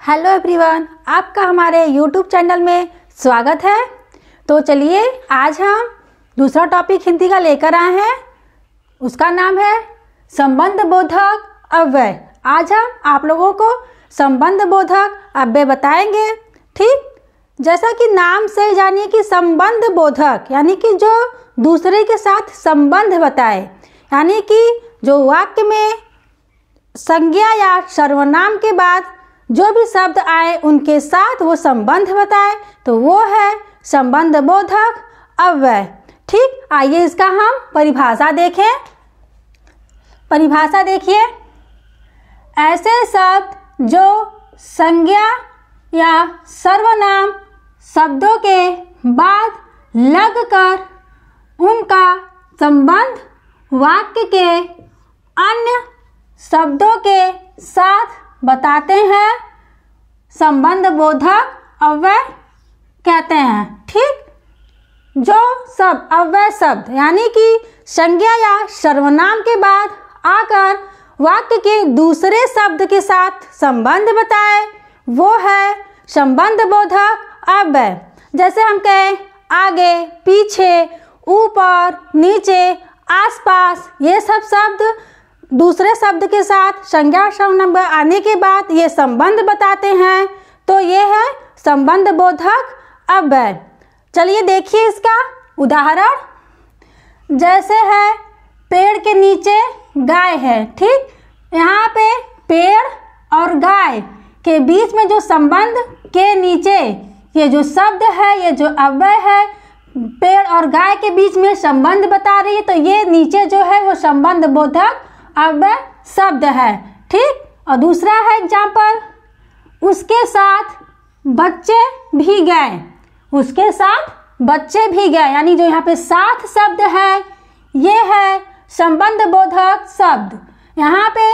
Hello everyone, आपका हमारे YouTube channel में स्वागत है। तो चलिए आज हम दूसरा टॉपिक हिंदी का लेकर आए हैं। उसका नाम है संबंध बोधक अव्यय। आज हम आप लोगों को संबंध बोधक अव्यय बताएंगे। ठीक, जैसा कि नाम से जानिए कि संबंध बोधक यानी कि जो दूसरे के साथ संबंध बताए, यानी कि जो वाक्य में संज्ञा या सर्वनाम के बाद जो भी शब्द आए उनके साथ वो संबंध बताए, तो वो है संबंध बोधक अव्यय। ठीक, आइए इसका हम परिभाषा देखें। परिभाषा देखिए, ऐसे शब्द जो संज्ञा या सर्वनाम शब्दों के बाद लगकर उनका संबंध वाक्य के अन्य शब्दों के साथ बताते हैं, संबंध बोधक अव्यय कहते हैं। ठीक, जो शब्द अव्यय शब्द यानी कि संज्ञा या सर्वनाम के बाद आकर वाक्य के दूसरे शब्द के साथ संबंध बताए, वो है संबंध बोधक अव्यय। जैसे हम कहें आगे, पीछे, ऊपर, नीचे, आसपास, ये सब शब्द दूसरे शब्द के साथ संज्ञा सर्वनाम आने के बाद ये संबंध बताते हैं, तो ये है संबंध बोधक अव्यय। चलिए देखिए इसका उदाहरण। जैसे है पेड़ के नीचे गाय है। ठीक, यहाँ पे पेड़ और गाय के बीच में जो संबंध के नीचे ये जो शब्द है, ये जो अव्यय है, पेड़ और गाय के बीच में संबंध बता रही है, तो ये नीचे जो है वो संबंध बोधक अव्यय शब्द है। ठीक, और दूसरा है एग्जाम्पल, उसके साथ बच्चे भी गए। उसके साथ बच्चे भी गए, यानी जो यहाँ पे साथ शब्द है ये है संबंध बोधक शब्द। यहाँ पे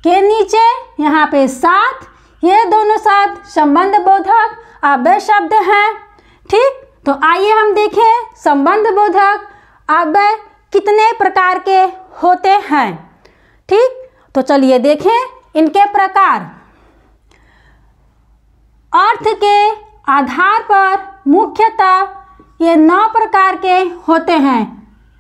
के नीचे, यहाँ पे साथ, ये दोनों शब्द संबंध बोधक अव्यय शब्द हैं। ठीक, तो आइए हम देखें संबंध बोधक अव्यय कितने प्रकार के होते हैं। ठीक, तो चलिए देखें इनके प्रकार। अर्थ के आधार पर मुख्यतः ये 9 प्रकार के होते हैं।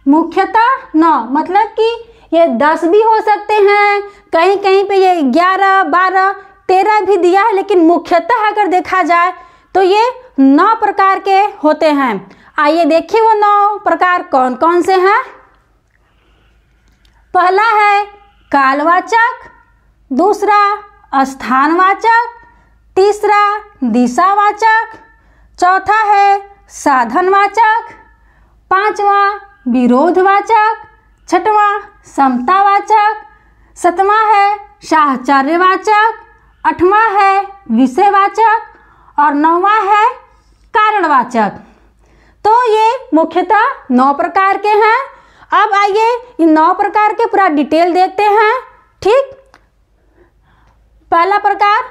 मुख्यतः 9 मतलब कि ये 10 भी हो सकते हैं, कहीं कहीं पे ये 11, 12, 13 भी दिया है, लेकिन मुख्यतः अगर देखा जाए तो ये 9 प्रकार के होते हैं। आइए देखिए वो 9 प्रकार कौन कौन से हैं। पहला है कालवाचक, दूसरा स्थानवाचक, तीसरा दिशावाचक, चौथा है साधनवाचक, पांचवा विरोधवाचक, छठवां समतावाचक, सातवां है साहचर्यवाचक, आठवां है विषयवाचक और 9वां है कारणवाचक। तो ये मुख्यतः 9 प्रकार के हैं। अब आइए इन 9 प्रकार के पूरा डिटेल देखते हैं। ठीक, पहला प्रकार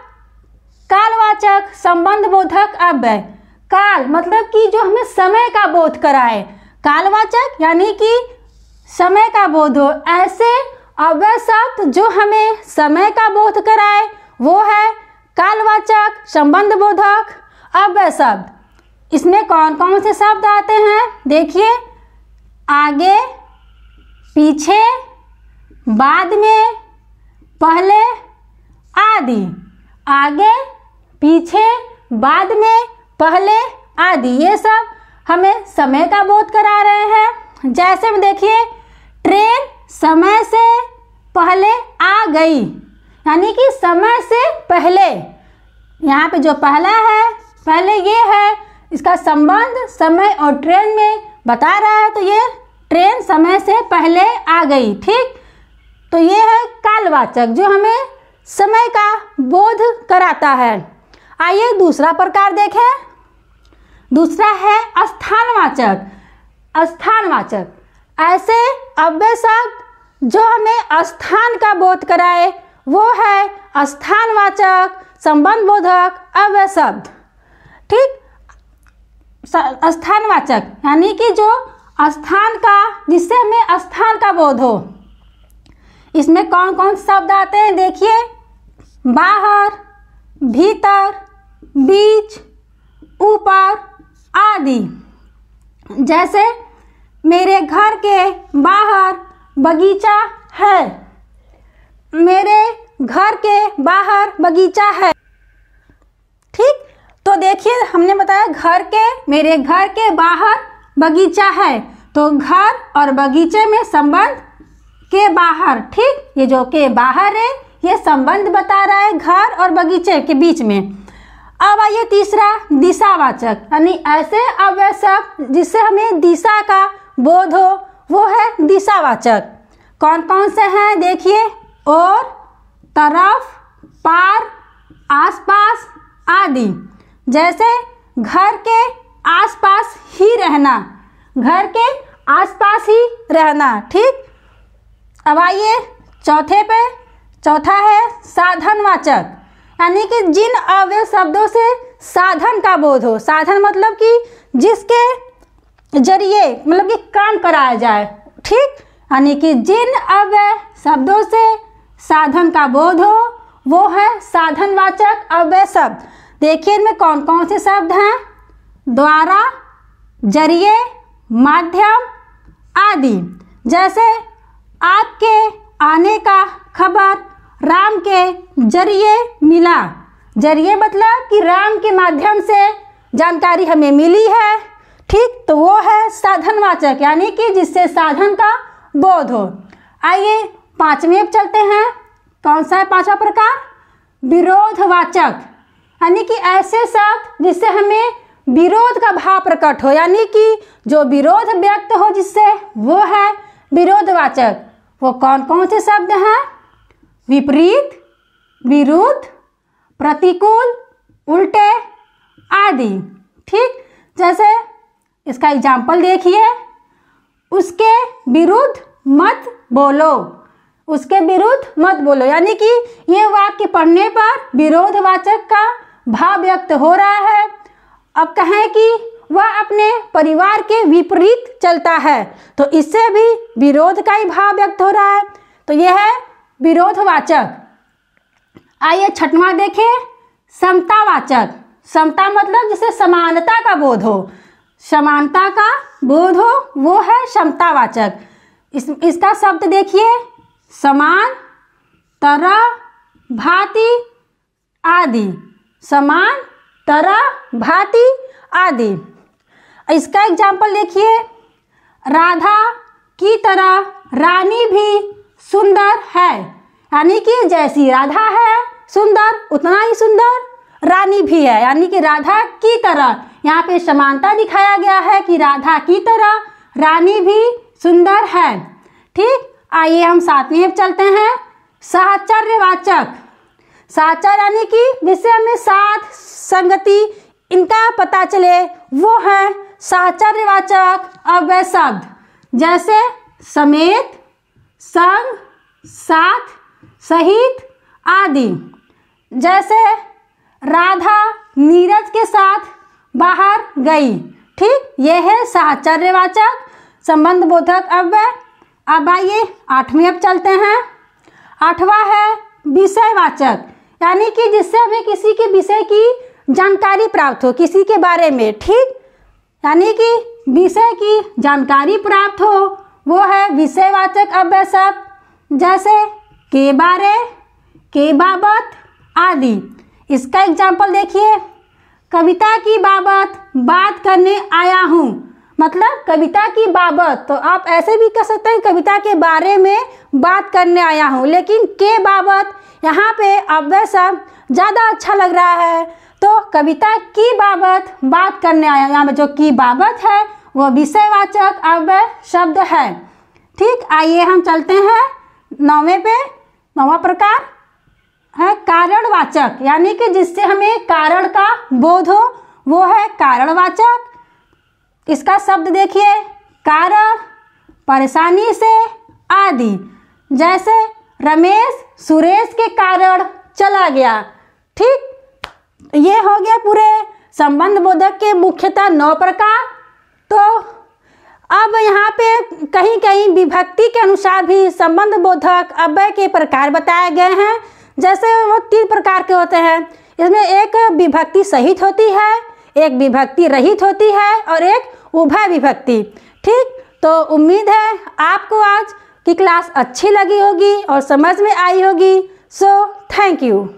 कालवाचक संबंध बोधक अव्यय। काल मतलब कि जो हमें समय का बोध कराए, कालवाचक यानी कि समय का बोध हो। ऐसे अव्यय शब्द जो हमें समय का बोध कराए वो है कालवाचक संबंध बोधक अव्यय शब्द। इसमें कौन कौन से शब्द आते हैं देखिए, आगे, पीछे, बाद में, पहले आदि। आगे, पीछे, बाद में, पहले आदि, ये सब हमें समय का बोध करा रहे हैं। जैसे हम देखिए ट्रेन समय से पहले आ गई, यानी कि समय से पहले। यहाँ पे जो पहला है, पहले ये है, इसका संबंध समय और ट्रेन में बता रहा है, तो ये ट्रेन समय से पहले आ गई। ठीक, तो ये है कालवाचक जो हमें समय का बोध कराता है। आइए दूसरा प्रकार देखें। दूसरा है स्थानवाचक। स्थानवाचक ऐसे अव्यय शब्द जो हमें स्थान का बोध कराए, वो है स्थानवाचक संबंध बोधक अव्यय शब्द। ठीक, स्थानवाचक यानी कि जो स्थान का, जिससे हमें स्थान का बोध हो। इसमें कौन कौन से शब्द आते हैं देखिए, बाहर, भीतर, बीच, ऊपर आदि। जैसे मेरे घर के बाहर बगीचा है, मेरे घर के बाहर बगीचा है। ठीक, तो देखिए हमने बताया घर के, मेरे घर के बाहर बगीचा है, तो घर और बगीचे में संबंध के बाहर। ठीक, ये जो के बाहर है ये संबंध बता रहा है घर और बगीचे के बीच में। अब आइए तीसरा, दिशावाचक, यानी ऐसे अव्यय शब्द जिससे हमें दिशा का बोध हो, वो है दिशावाचक। कौन कौन से हैं देखिए, और, तरफ, पार, आसपास आदि। जैसे घर के आसपास ही रहना, घर के आसपास ही रहना। ठीक, अब आइए चौथे पे, चौथा है साधनवाचक, यानी कि जिन अव्यय शब्दों से साधन का बोध हो। साधन मतलब कि जिसके जरिए मतलब कि काम कराया जाए। ठीक, यानी कि जिन अव्यय शब्दों से साधन का बोध हो वो है साधनवाचक अव्यय शब्द। देखिए इनमें कौन कौन से शब्द हैं, द्वारा, जरिए, माध्यम आदि। जैसे आपके आने का खबर राम के जरिए मिला। जरिए मतलब कि राम के माध्यम से जानकारी हमें मिली है। ठीक, तो वो है साधनवाचक, यानी कि जिससे साधन का बोध हो। आइए पांचवें पे चलते हैं। कौन सा है पांचवा प्रकार, विरोधवाचक, यानी कि ऐसे शब्द जिससे हमें विरोध का भाव प्रकट हो, यानी कि जो विरोध व्यक्त हो जिससे, वो है विरोधवाचक। वो कौन कौन से शब्द हैं, विपरीत, विरुद्ध, प्रतिकूल, उल्टे आदि। ठीक, जैसे इसका एग्जाम्पल देखिए, उसके विरुद्ध मत बोलो, उसके विरुद्ध मत बोलो, यानी कि ये वाक्य पढ़ने पर विरोधवाचक का भाव व्यक्त हो रहा है। अब कहें कि वह अपने परिवार के विपरीत चलता है, तो इससे भी विरोध का ही भाव व्यक्त हो रहा है, तो यह है विरोधवाचक। आइए छठवां देखें, समतावाचक। समता मतलब जिसे समानता का बोध हो, समानता का बोध हो, वो है समतावाचक। इसका शब्द देखिए, समान, तरह, भांति आदि। समान, तरह, भांति आदि। इसका एग्जाम्पल देखिए, राधा की तरह रानी भी सुंदर है, यानी कि जैसी राधा है सुंदर, उतना ही सुंदर रानी भी है, यानी कि राधा की तरह। यहाँ पे समानता दिखाया गया है कि राधा की तरह रानी भी सुंदर है। ठीक, आइए हम सातवें पे चलते हैं, साहचर्यवाचक। साहचर्य यानी कि जिससे हमें साथ, संगति इनका पता चले, वो है साहचर्यवाचक अव्यय शब्द। जैसे समेत, संग, साथ, सहित आदि। जैसे राधा नीरज के साथ बाहर गई। ठीक, यह है साहचर्यवाचक संबंध बोधक अव्यय। अब आइए आठवें पे चलते हैं। आठवां है विषयवाचक, यानी कि जिससे हमें किसी के विषय की जानकारी प्राप्त हो, किसी के बारे में। ठीक, यानी कि विषय की जानकारी प्राप्त हो, वो है विषयवाचक अव्यय शब्द। जैसे के बारे, के बाबत आदि। इसका एग्जाम्पल देखिए, कविता की बाबत बात करने आया हूँ, मतलब कविता की बाबत, तो आप ऐसे भी कह सकते हैं कविता के बारे में बात करने आया हूँ, लेकिन के बाबत यहाँ पे अव्यय शब्द ज़्यादा अच्छा लग रहा है, तो कविता की बाबत बात करने आया, यहाँ पे जो की बाबत है वो विषयवाचक अव्यय शब्द है। ठीक, आइए हम चलते हैं नौवें पे। नौवां प्रकार है कारणवाचक, यानी कि जिससे हमें कारण का बोध हो, वो है कारणवाचक। इसका शब्द देखिए, कारण, परेशानी से आदि। जैसे रमेश सुरेश के कारण चला गया। ठीक, ये हो गया पूरे संबंध बोधक के मुख्यतः 9 प्रकार। तो अब यहाँ पे कहीं कहीं विभक्ति के अनुसार भी संबंध बोधक अव्यय के प्रकार बताए गए हैं। जैसे वो 3 प्रकार के होते हैं, इसमें एक विभक्ति सहित होती है, एक विभक्ति रहित होती है और एक उभय विभक्ति। ठीक, तो उम्मीद है आपको आज की क्लास अच्छी लगी होगी और समझ में आई होगी। So thank you.